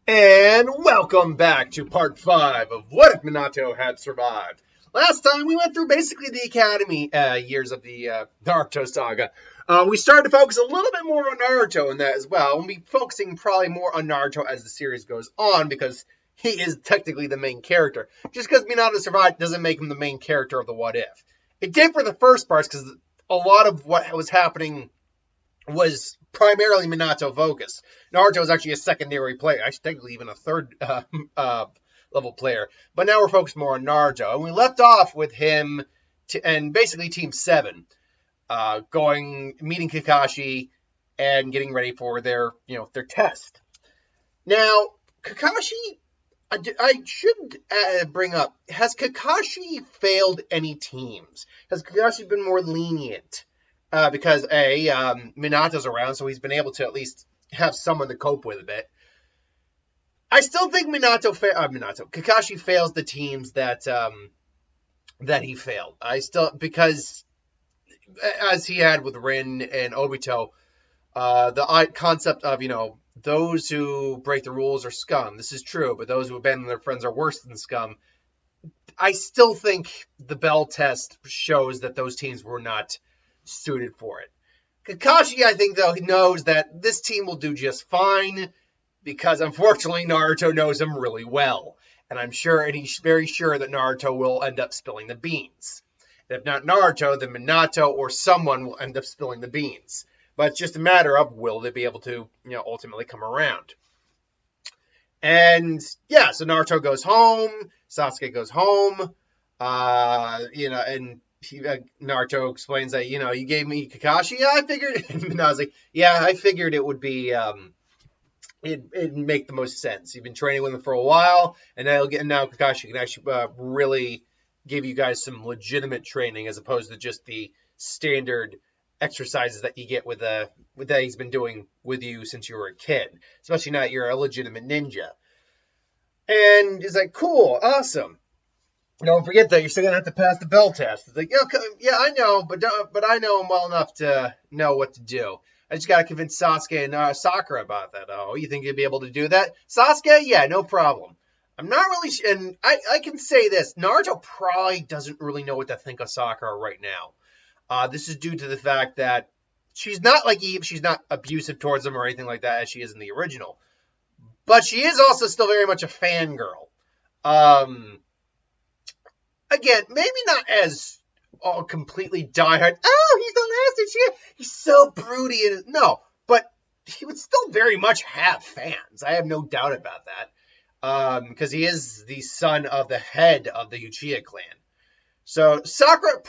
And welcome back to part 5 of What If Minato Had Survived. Last time we went through basically the academy years of the Naruto saga. We started to focus a little bit more on Naruto in that as well. We'll be focusing probably more on Naruto as the series goes on because he is technically the main character. Just because Minato survived doesn't make him the main character of the What If. It did for the first parts because a lot of what was happening was primarily Minato focused. Naruto was actually a secondary player, actually technically even a third level player. But now we're focused more on Naruto, and we left off with him and basically Team 7 meeting Kakashi and getting ready for their test. Now Kakashi, I should bring up: has Kakashi failed any teams? Has Kakashi been more lenient? Because Minato's around, so he's been able to at least have someone to cope with a bit. I still think Kakashi fails the teams that he failed. Because as he had with Rin and Obito, the concept of those who break the rules are scum. This is true, but those who abandon their friends are worse than scum. I still think the Bell test shows that those teams were not suited for it. Kakashi, I think, though, he knows that this team will do just fine because, unfortunately, Naruto knows him really well. And he's very sure that Naruto will end up spilling the beans. If not Naruto, then Minato or someone will end up spilling the beans. But it's just a matter of will they be able to, ultimately come around. And, yeah, so Naruto goes home, Sasuke goes home, and Naruto explains that, you gave me Kakashi. Yeah, I figured. And I was like, yeah, I figured it would be, it'd make the most sense. You've been training with him for a while, and now Kakashi can actually really give you guys some legitimate training as opposed to just the standard exercises that you get with that he's been doing with you since you were a kid. Especially now that you're a legitimate ninja. And he's like, cool, awesome. Don't forget that you're still gonna have to pass the Bell test. It's like, yeah, I know, but I know him well enough to know what to do. I just gotta convince Sasuke and Sakura about that. Oh, you think you'd be able to do that, Sasuke? Yeah, no problem. I'm not really, and I can say this: Naruto probably doesn't really know what to think of Sakura right now. This is due to the fact that she's not she's not abusive towards him or anything like that as she is in the original, but she is also still very much a fangirl. Again, maybe not as completely diehard. Oh, he's the last. He's so broody. No, but he would still very much have fans. I have no doubt about that. Because he is the son of the head of the Uchiha clan. So Sakura,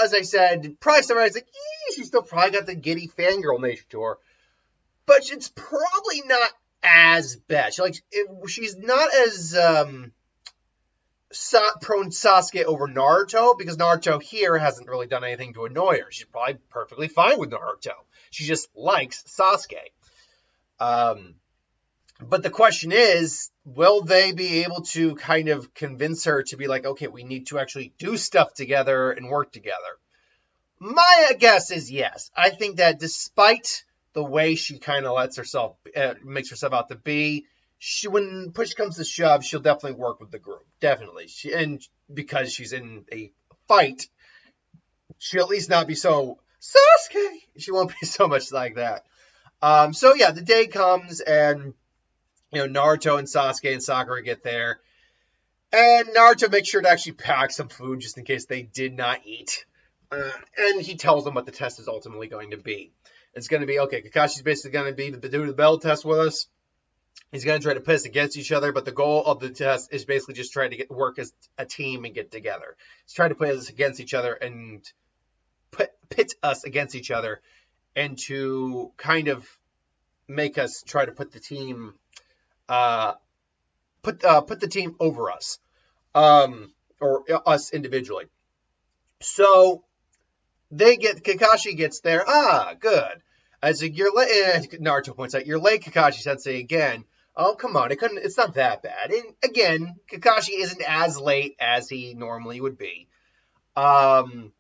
as I said, probably somebody's like, she's still probably got the giddy fangirl nature to her. But it's probably not as bad. She's not as prone Sasuke over Naruto because Naruto here hasn't really done anything to annoy her. She's probably perfectly fine with Naruto. She just likes Sasuke. But the question is, will they be able to kind of convince her to be like, okay, we need to actually do stuff together and work together? My guess is yes. I think that despite the way she kind of makes herself out to be, when push comes to shove, she'll definitely work with the group. Definitely. Because she's in a fight, she'll at least not be so Sasuke. She won't be so much like that. So yeah, the day comes and Naruto and Sasuke and Sakura get there. And Naruto makes sure to actually pack some food just in case they did not eat. And he tells them what the test is ultimately going to be. It's going to be, okay, Kakashi's basically going to do the Bell test with us. He's going to try to pit us against each other, but the goal of the test is basically just trying to work as a team and get together. He's trying to pit us against each other and pit us against each other and to kind of make us try to put the team put the team over us, or us individually. So Kakashi gets there. Good. As Naruto points out, you're late, Kakashi Sensei again. Oh, come on, it's not that bad. And again, Kakashi isn't as late as he normally would be. But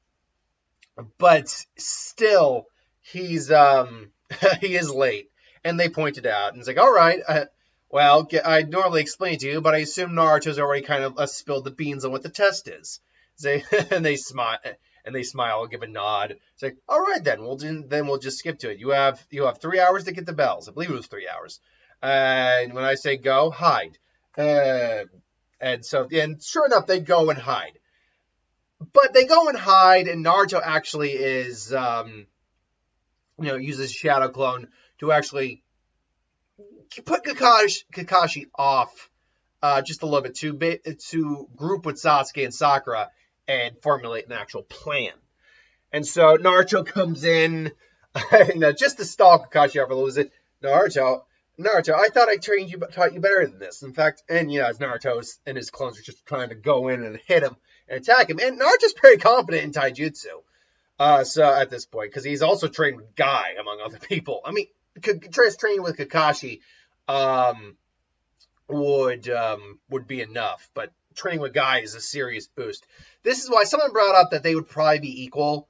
still, he's he is late. And they pointed out, and it's like, all right, Well, I normally explain to you, but I assume Naruto's already kind of spilled the beans on what the test is. They and they smile give a nod. It's like, all right, we'll just skip to it. You have 3 hours to get the bells. I believe it was 3 hours. And when I say go, hide. And sure enough, they go and hide. But they go and hide, and Naruto actually is, uses Shadow Clone to actually put Kakashi off just a little bit to group with Sasuke and Sakura and formulate an actual plan. And so Naruto comes in, just to stall Kakashi out for a little bit. Naruto, I thought I taught you better than this. In fact, as Naruto and his clones are just trying to go in and hit him and attack him, and Naruto's very confident in taijutsu. So at this point, because he's also trained with Guy, among other people. I mean, training with Kakashi would be enough, but training with Guy is a serious boost. This is why someone brought up that they would probably be equal.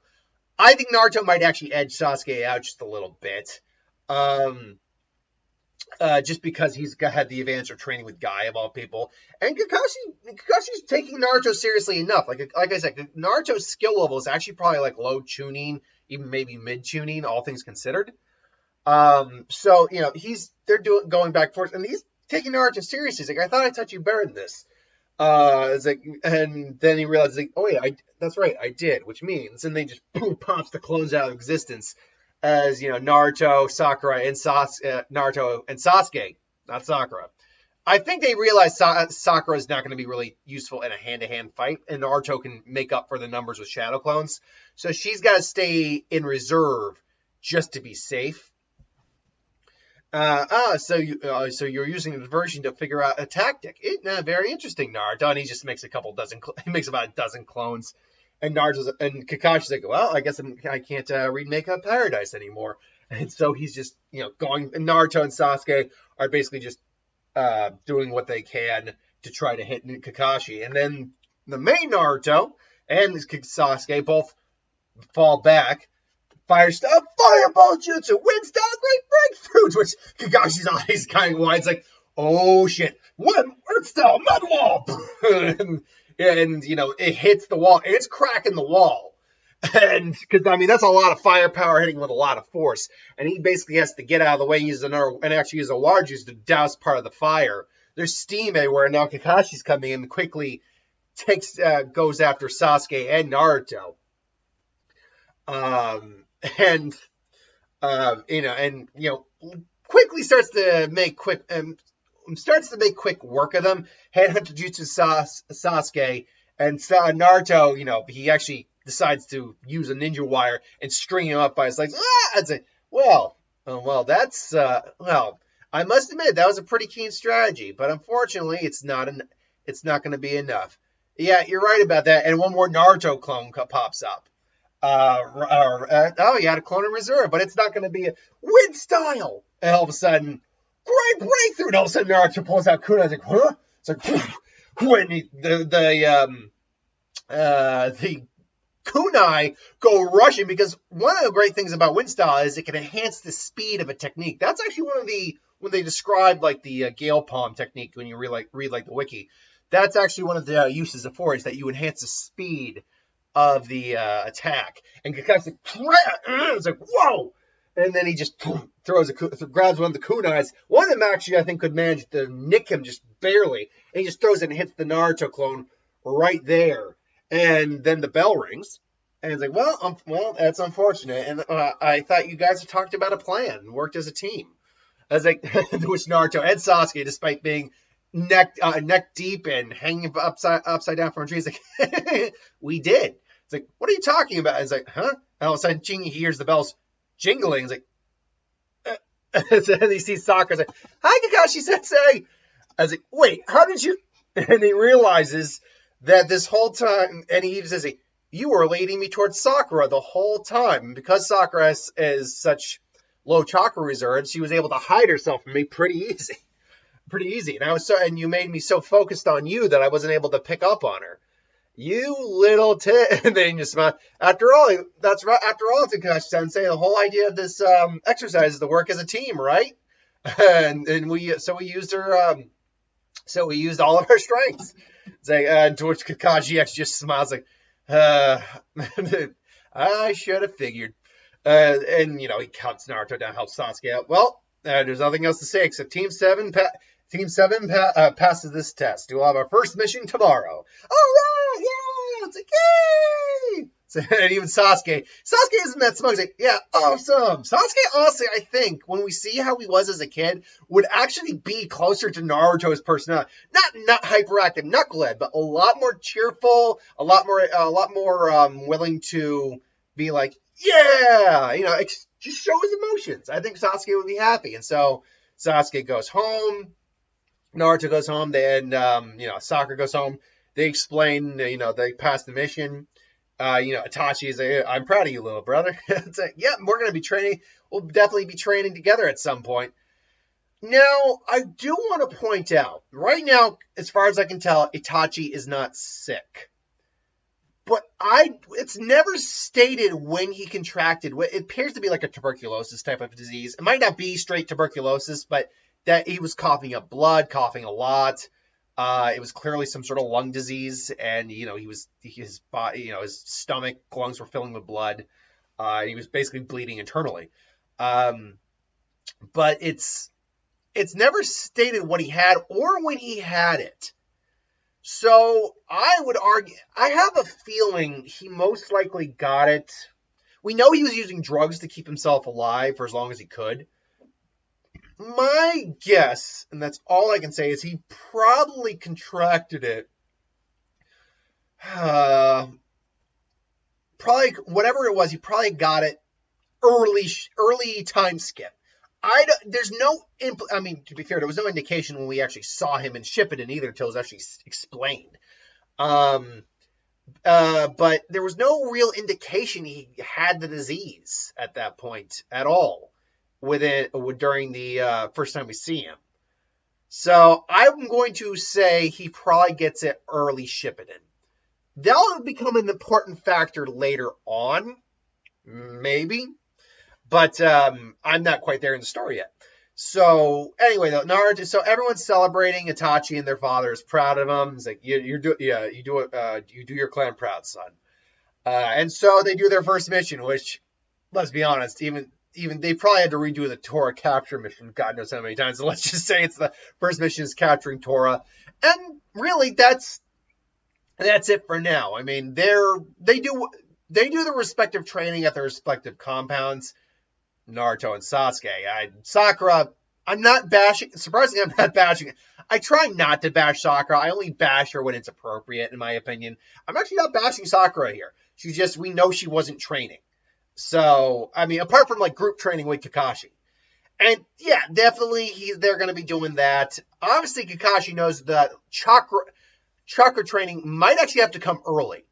I think Naruto might actually edge Sasuke out just a little bit, just because he's had the advantage of training with Guy of all people, and Kakashi's taking Naruto seriously enough. Like I said, Naruto's skill level is actually probably like low tuning, even maybe mid tuning, all things considered. So they're going back and forth, and he's taking Naruto seriously. He's like, I thought I taught you better than this. It's like, and then he realizes, like, oh yeah, that's right, I did, which means, and they just pops the clones out of existence as Naruto, Sakura, and Naruto and Sasuke, not Sakura. I think they realize Sakura is not going to be really useful in a hand-to-hand fight, and Naruto can make up for the numbers with shadow clones, so she's got to stay in reserve just to be safe. So you're using the diversion to figure out a tactic. Very interesting, Naruto. And he just makes he makes about a dozen clones. And Kakashi's like, well, I guess I can't read Makeup Paradise anymore. And so he's just, going. And Naruto and Sasuke are basically just doing what they can to try to hit Kakashi. And then the main Naruto and Sasuke both fall back. Fireball jutsu, wind style, great breakthroughs, which Kakashi's eyes kind of wide. It's like, oh shit, wind style, metal wall, and it hits the wall, and it's cracking the wall, and because that's a lot of firepower hitting with a lot of force, and he basically has to get out of the way and actually use a water juice to douse part of the fire. There's steam everywhere, and now Kakashi's coming in and quickly goes after Sasuke and Naruto. Quickly starts to make quick work of them. Headhunter jutsu Sasuke, and Naruto, he actually decides to use a ninja wire and string him up by his legs. I'd say, that's I must admit that was a pretty keen strategy, but unfortunately, it's not going to be enough. Yeah, you're right about that. And one more Naruto clone pops up. You had a clone in reserve, but it's not going to be a wind style. And all of a sudden, great breakthrough. And all of a sudden, Naruto pulls out kunai. It's like, huh? It's like, when the kunai go rushing, because one of the great things about wind style is it can enhance the speed of a technique. That's actually when they describe like the Gale Palm technique, when you read the wiki. That's actually one of the uses of force, that you enhance the speed of the attack. And Kakashi's like, it's like, whoa! And then he just grabs one of the kunais. One of them actually, I think, could manage to nick him just barely. And he just throws it and hits the Naruto clone right there. And then the bell rings. And it's like, well, that's unfortunate. And I thought you guys had talked about a plan and worked as a team. I was like, which Naruto and Sasuke, despite being neck deep and hanging upside down from a tree, he's like, we did. It's like, what are you talking about? It's like, huh? And all of a sudden, he hears the bells jingling. It's like, and he sees Sakura. He's like, hi, Kakashi Sensei. I was like, wait, how did you? And he realizes that this whole time, and he says, you were leading me towards Sakura the whole time. And because Sakura is such low chakra reserves, she was able to hide herself from me pretty easy. And you made me so focused on you that I wasn't able to pick up on her. You little and then you just smile. After all, that's right. After all, Kakashi Sensei, the whole idea of this exercise is to work as a team, right? and we used all of our strengths. It's like, to which Kakashi actually just smiles like, I should have figured. And he cuts Naruto down, helps Sasuke out. Well, there's nothing else to say except Team 7 passes this test. We'll have our first mission tomorrow. All right, yeah, it's like, yay! So, and even Sasuke isn't that smug. He's like, yeah, awesome. Sasuke, honestly, I think when we see how he was as a kid, would actually be closer to Naruto's personality. Not hyperactive knucklehead, but a lot more cheerful, a lot more willing to be like, yeah, just show his emotions. I think Sasuke would be happy. And so Sasuke goes home, Naruto goes home, then Sakura goes home. They explain, they pass the mission. Itachi is like, I'm proud of you, little brother. It's like, yeah, we're going to be training. We'll definitely be training together at some point. Now, I do want to point out, right now, as far as I can tell, Itachi is not sick. But it's never stated when he contracted. It appears to be like a tuberculosis type of disease. It might not be straight tuberculosis, but that he was coughing up blood, coughing a lot. It was clearly some sort of lung disease, and his body, his stomach, lungs were filling with blood. He was basically bleeding internally. But it's never stated what he had or when he had it. So I would argue, I have a feeling he most likely got it. We know he was using drugs to keep himself alive for as long as he could. My guess, and that's all I can say, is he probably contracted it. Probably, whatever it was, he probably got it early time skip. To be fair, there was no indication when we actually saw him in Shippuden either until it was actually explained. But there was no real indication he had the disease at that point at all during the first time we see him. So I'm going to say he probably gets it early Shippuden. That'll become an important factor later on, maybe. But I'm not quite there in the story yet. So anyway, though, Naruto. So everyone's celebrating Itachi, and their father is proud of him. He's like, you do your clan proud, son. And so they do their first mission, which, let's be honest, even they probably had to redo the Tora capture mission, God knows how many times. So let's just say it's the first mission is capturing Tora, and really that's it for now. I mean, they do the respective training at their respective compounds. Naruto and Sasuke. Sakura, I'm not bashing. Surprisingly, I'm not bashing. I try not to bash Sakura. I only bash her when it's appropriate, in my opinion. I'm actually not bashing Sakura here. We know she wasn't training. So, I mean, apart from like group training with Kakashi. And yeah, definitely they're going to be doing that. Obviously, Kakashi knows that chakra training might actually have to come early.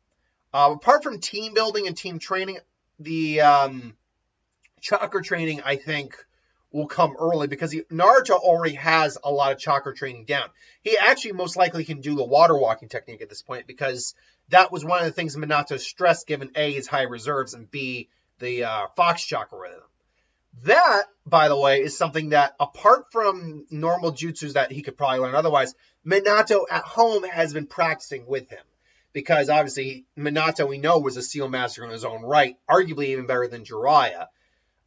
Apart from team building and team training, the chakra training, I think, will come early because Naruto already has a lot of chakra training down. He actually most likely can do the water walking technique at this point because that was one of the things Minato stressed, given A, his high reserves, and B, the fox chakra rhythm. That, by the way, is something that, apart from normal jutsus that he could probably learn otherwise, Minato at home has been practicing with him. Because obviously, Minato, we know, was a seal master in his own right, arguably even better than Jiraiya.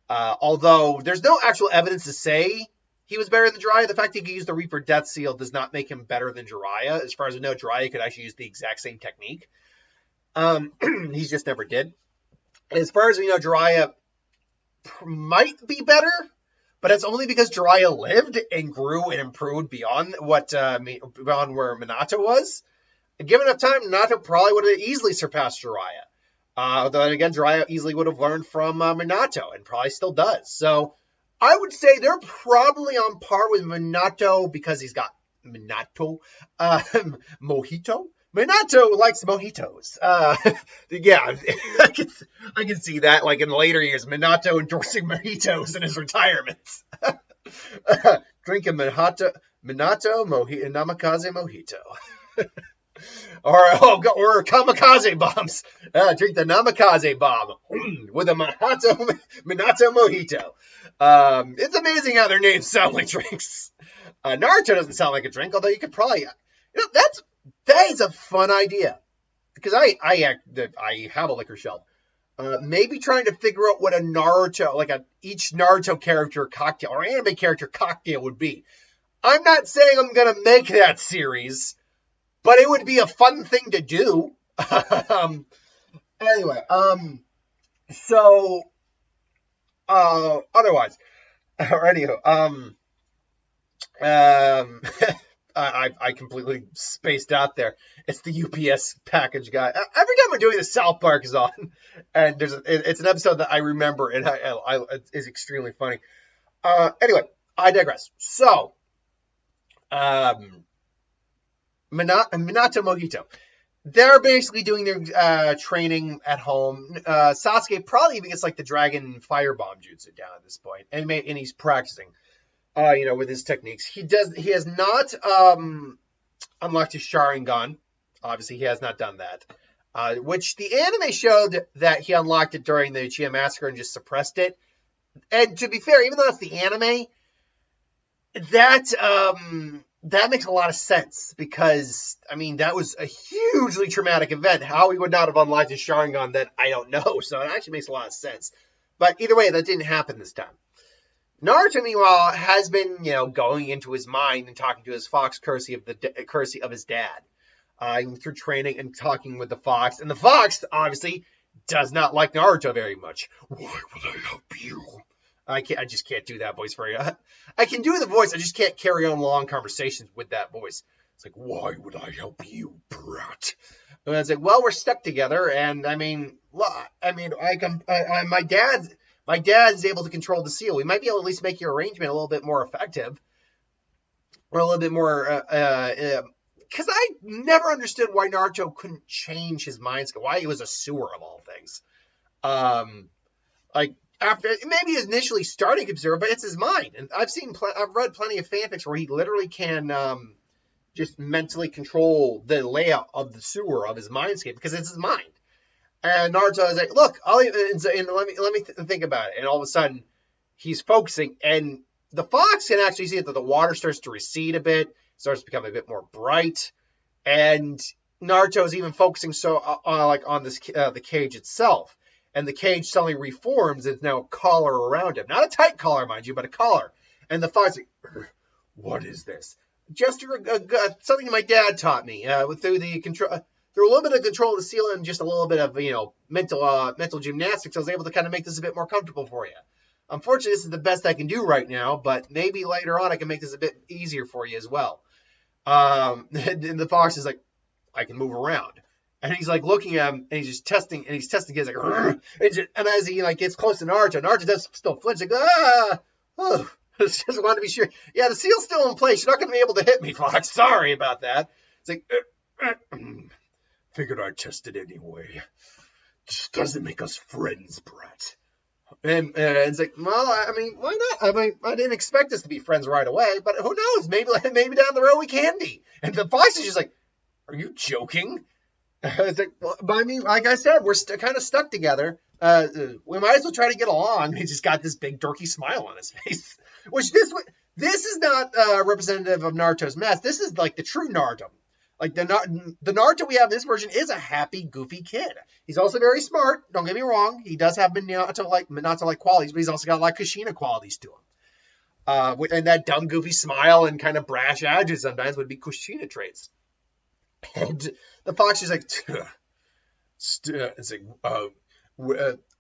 Although there's no actual evidence to say he was better than Jiraiya. The fact that he could use the Reaper Death Seal does not make him better than Jiraiya. As far as we know, Jiraiya could actually use the exact same technique. He just never did. As far as we know, Jiraiya might be better, but it's only because Jiraiya lived and grew and improved beyond where Minato was. And given enough time, Minato probably would have easily surpassed Jiraiya. Then again, Jiraiya easily would have learned from Minato, and probably still does. So I would say they're probably on par with Minato because he's got Minato. Mojito? Minato likes mojitos. Yeah, I can see that, like in later years, Minato endorsing mojitos in his retirement. Drinking Minato Namikaze mojito. or kamikaze bombs. Drink the namikaze bomb with a Minato mojito. It's amazing how their names sound like drinks. Naruto doesn't sound like a drink, although you could probably, that is a fun idea because I have a liquor shelf. Maybe trying to figure out what a Naruto, each Naruto character cocktail or anime character cocktail would be. I'm not saying I'm gonna make that series, but it would be a fun thing to do. Anyway, otherwise, or anywho, I completely spaced out there. It's the UPS package guy. Every time I'm doing the South Park is on, and it's an episode that I remember, and it's extremely funny. Anyway, I digress. So, Minato Mojito. They're basically doing their training at home. Sasuke probably even gets like the dragon firebomb jutsu down at this point, and he's practicing. With his techniques. He has not unlocked his Sharingan. Obviously, he has not done that. Which the anime showed that he unlocked it during the Uchiha Massacre and just suppressed it. And to be fair, even though it's the anime, that makes a lot of sense because, that was a hugely traumatic event. How he would not have unlocked his Sharingan, that I don't know. So it actually makes a lot of sense. But either way, that didn't happen this time. Naruto, meanwhile, has been, going into his mind and talking to his fox courtesy of his dad, through training and talking with the fox. And the fox, obviously, does not like Naruto very much. Why would I help you? I just can't do that voice for you. I can do the voice, I just can't carry on long conversations with that voice. It's like, why would I help you, brat? And I was like, well, we're stuck together, and my dad is able to control the seal. We might be able to at least make your arrangement a little bit more effective. Or a little bit more, because I never understood why Naruto couldn't change his mind state, why he was a sewer of all things. After, maybe initially starting observe, but it's his mind. And I've read plenty of fanfics where he literally can just mentally control the layout of the sewer of his mindscape because it's his mind. And Naruto is like, look, let me think about it. And all of a sudden, he's focusing, and the fox can actually see that the water starts to recede a bit, starts to become a bit more bright, and Naruto is even focusing on this the cage itself, and the cage suddenly reforms. It's now a collar around him, not a tight collar, mind you, but a collar. And the fox is like, what is this? Just something my dad taught me through the control. Through a little bit of control of the seal and just a little bit of, mental gymnastics, I was able to kind of make this a bit more comfortable for you. Unfortunately, this is the best I can do right now, but maybe later on I can make this a bit easier for you as well. And the fox is like, I can move around. And he's like looking at him, and he's just testing, and he's testing, he's like, and as he gets close to Naruto does still flinch, like, just want to be sure. Yeah, the seal's still in place. You're not going to be able to hit me, Fox. Sorry about that. It's like, figured I'd test it anyway. Just doesn't make us friends, Brett. And it's like, well, why not? I didn't expect us to be friends right away, but who knows? Maybe down the road we can be. And the fox is just like, are you joking? It's like, well, but like I said, we're kind of stuck together. We might as well try to get along. He just got this big dorky smile on his face. Which this is not representative of Naruto's mess. This is like the true Naruto. Like the Naruto we have in this version is a happy, goofy kid. He's also very smart. Don't get me wrong. He does have Minato-like qualities, but he's also got like Kushina qualities to him. And that dumb, goofy smile and kind of brash attitude sometimes would be Kushina traits. And the fox is like, it's like,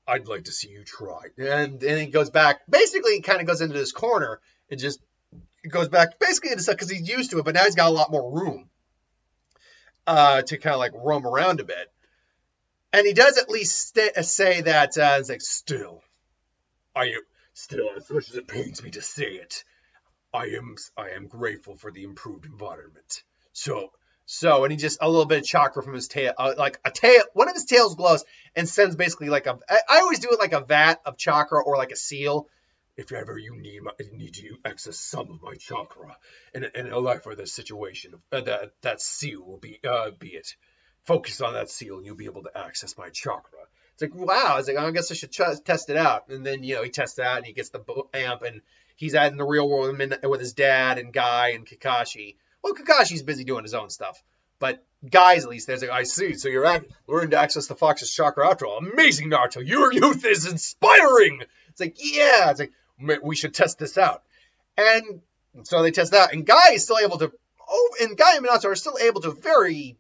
I'd like to see you try. And he goes back. Basically, he kind of goes into this corner and just goes back basically into stuff because he's used to it, but now he's got a lot more room to kind of like roam around a bit. And he does at least say that it's like, still, as much as it pains me to say it, I am grateful for the improved environment. So, and he just, a little bit of chakra from his tail, like a tail, one of his tails glows and sends basically like I always do it like a vat of chakra or like a seal, if ever you need to access some of my chakra in a life or this situation, that seal will be it. Focus on that seal, and you'll be able to access my chakra. It's like, wow. It's like, I guess I should test it out. And then, he tests it out, and he gets the amp, and he's out in the real world with his dad and Guy and Kakashi. Well, Kakashi's busy doing his own stuff. But Guy's at least there's like, I see. So you're learning to access the Fox's chakra after all. Amazing, Naruto. Your youth is inspiring. It's like, yeah. It's like, we should test this out. And so they test it out. And Guy is still able to, and Guy and Minato are still able to very,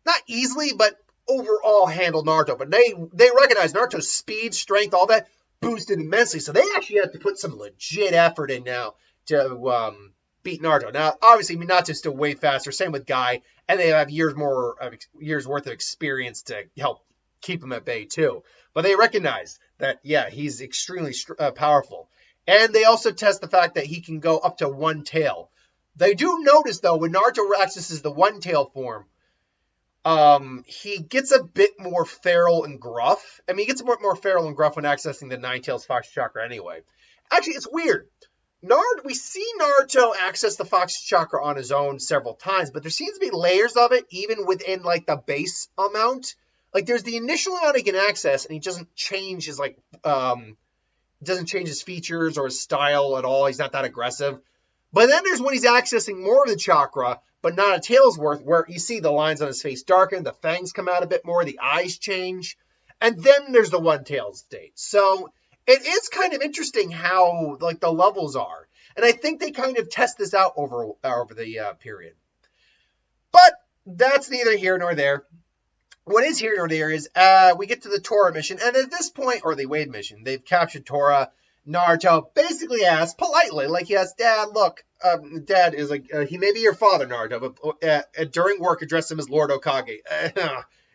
not easily, but overall handle Naruto. But they recognize Naruto's speed, strength, all that boosted immensely. So they actually have to put some legit effort in now to beat Naruto. Now, obviously, Minato's still way faster. Same with Guy. And they have years worth of experience to help keep him at bay, too. But they recognize that, yeah, he's extremely powerful. And they also test the fact that he can go up to one tail. They do notice, though, when Naruto accesses the one tail form, he gets a bit more feral and gruff. I mean, he gets a bit more feral and gruff when accessing the Nine Tails Fox Chakra anyway. Actually, it's weird. We see Naruto access the Fox Chakra on his own several times, but there seems to be layers of it even within, like, the base amount. Like, there's the initial amount he can access, and he doesn't change his, doesn't change his features or his style at all. He's not that aggressive. But then there's when he's accessing more of the chakra, but not a tail's worth, where you see the lines on his face darken, the fangs come out a bit more, the eyes change, and then there's the one-tailed state. So it is kind of interesting how, like, the levels are. And I think they kind of test this out over the period. But that's neither here nor there. What is here nor there is we get to the Tora mission, and at this point, or the Wade mission, they've captured Tora. Naruto basically asks politely, like, yes, Dad, look, Dad is like, he may be your father, Naruto, but during work, address him as Lord Okage.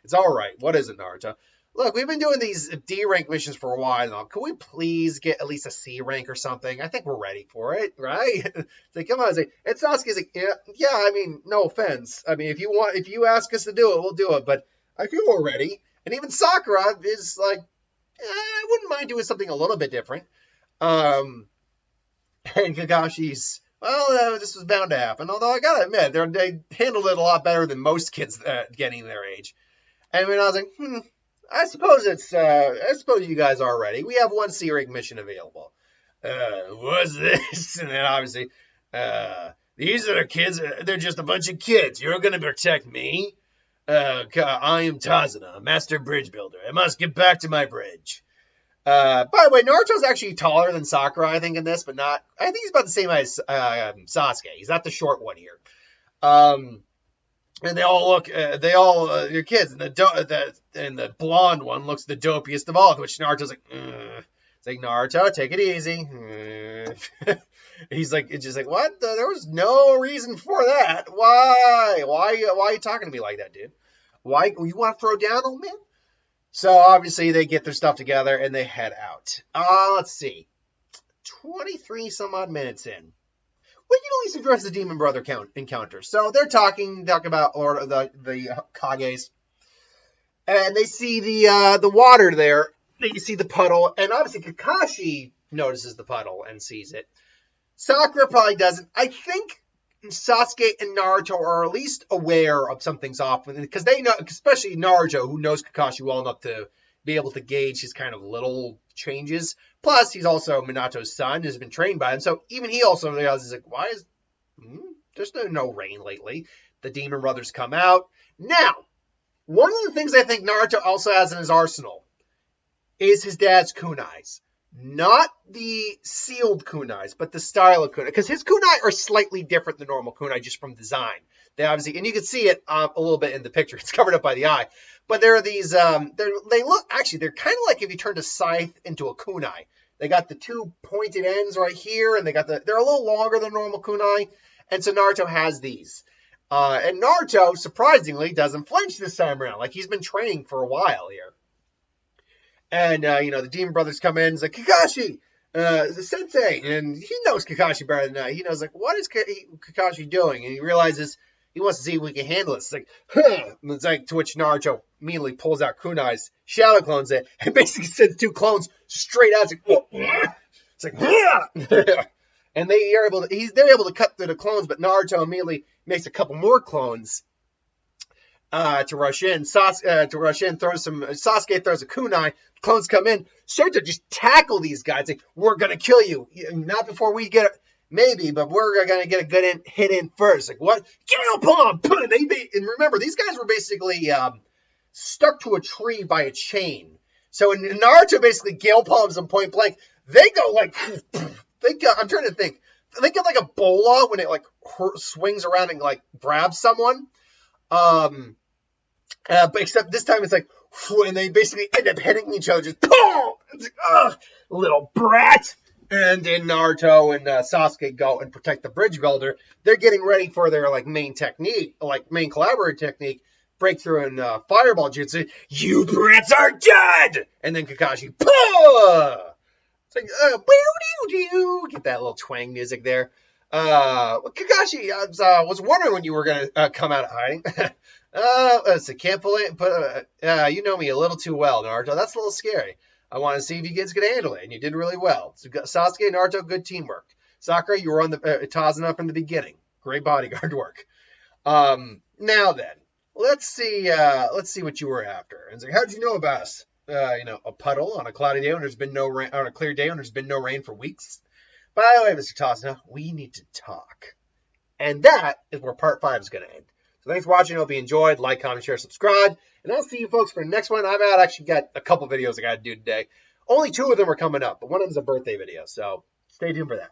It's all right. What is it, Naruto? Look, we've been doing these D rank missions for a while now. Can we please get at least a C rank or something? I think we're ready for it, right? It's like, come on. It's like, and Sasuke's like, yeah, I mean, no offense. I mean, if you ask us to do it, we'll do it, but I feel we're ready. And even Sakura is like, I wouldn't mind doing something a little bit different. And Kakashi's, well, this was bound to happen. Although I gotta admit, they handled it a lot better than most kids getting their age. And I was like, I suppose you guys are ready. We have one C-rank mission available. What's this? And then obviously, these are the kids. They're just a bunch of kids. You're gonna protect me? I am Tazuna, master bridge builder. I must get back to my bridge. By the way, Naruto's actually taller than Sakura, I think, in this, but not. I think he's about the same as Sasuke. He's not the short one here. And they all look. Your kids, and the blonde one looks the dopiest of all. Which Naruto's like, it's like, Naruto, take it easy. He's like, it's just like, what? There was no reason for that. Why? Why are you talking to me like that, dude? Why? You want to throw down, old man? So obviously they get their stuff together and they head out. Let's see. 23 some odd minutes in. We can at least address the Demon Brother encounter. So they're talking about the Kages. And they see the water there. They see the puddle. And obviously Kakashi notices the puddle and sees it. Sakura probably doesn't. I think Sasuke and Naruto are at least aware of something's off with it, because they know, especially Naruto, who knows Kakashi well enough to be able to gauge his kind of little changes. Plus, he's also Minato's son, has been trained by him, so even he also realizes, like, why is there's no rain lately? The Demon Brothers come out. Now, one of the things I think Naruto also has in his arsenal is his dad's kunais. Not the sealed kunais, but the style of kunai. Because his kunai are slightly different than normal kunai, just from design. They obviously, and you can see it a little bit in the picture. It's covered up by the eye. But there are these, they're kind of like if you turned a scythe into a kunai. They got the two pointed ends right here, and they're a little longer than normal kunai. And so Naruto has these. And Naruto, surprisingly, doesn't flinch this time around. Like, he's been training for a while here. And, the Demon Brothers come in. It's like, Kakashi, the sensei. And he knows Kakashi better than that. He knows, like, what is Kakashi doing? And he realizes he wants to see if we can handle it. It's like, huh. And it's like, to which Naruto immediately pulls out kunais, shadow clones it, and basically sends two clones straight out. It's like, whoa. It's like, yeah! And they're able to cut through the clones, but Naruto immediately makes a couple more clones to rush in. Sasuke throws a kunai. Clones come in, start to just tackle these guys. Like, we're gonna kill you. Not before we get maybe, but we're gonna get a good hit in first. Like, what? Gale palm. And remember, these guys were basically stuck to a tree by a chain. So when Naruto basically gale palms them point blank, they go like, I'm trying to think. Think of like a bola when it like swings around and like grabs someone. But except this time it's like, and they basically end up hitting each other. Just, it's like, ugh, little brat. And then Naruto and Sasuke go and protect the bridge builder. They're getting ready for their like main technique, like main collaborative technique, breakthrough and fireball jutsu. You brats are dead. And then Kakashi, it's like, get that little twang music there. Kakashi, I was wondering when you were gonna come out of hiding. Can't believe, but you know me a little too well, Naruto. That's a little scary. I want to see if you kids could handle it, and you did really well. So Sasuke and Naruto, good teamwork. Sakura, you were on the Tazuna from the beginning. Great bodyguard work. Now then, let's see what you were after. And so, how did you know about us? A puddle on a cloudy day when there's been no rain, on a clear day when there's been no rain for weeks. By the way, Mr. Tazuna, we need to talk. And that is where part 5 is going to end. So thanks for watching. I hope you enjoyed. Like, comment, share, subscribe. And I'll see you folks for the next one. I've actually got a couple videos I got to do today. Only 2 of them are coming up, but one of them is a birthday video. So stay tuned for that.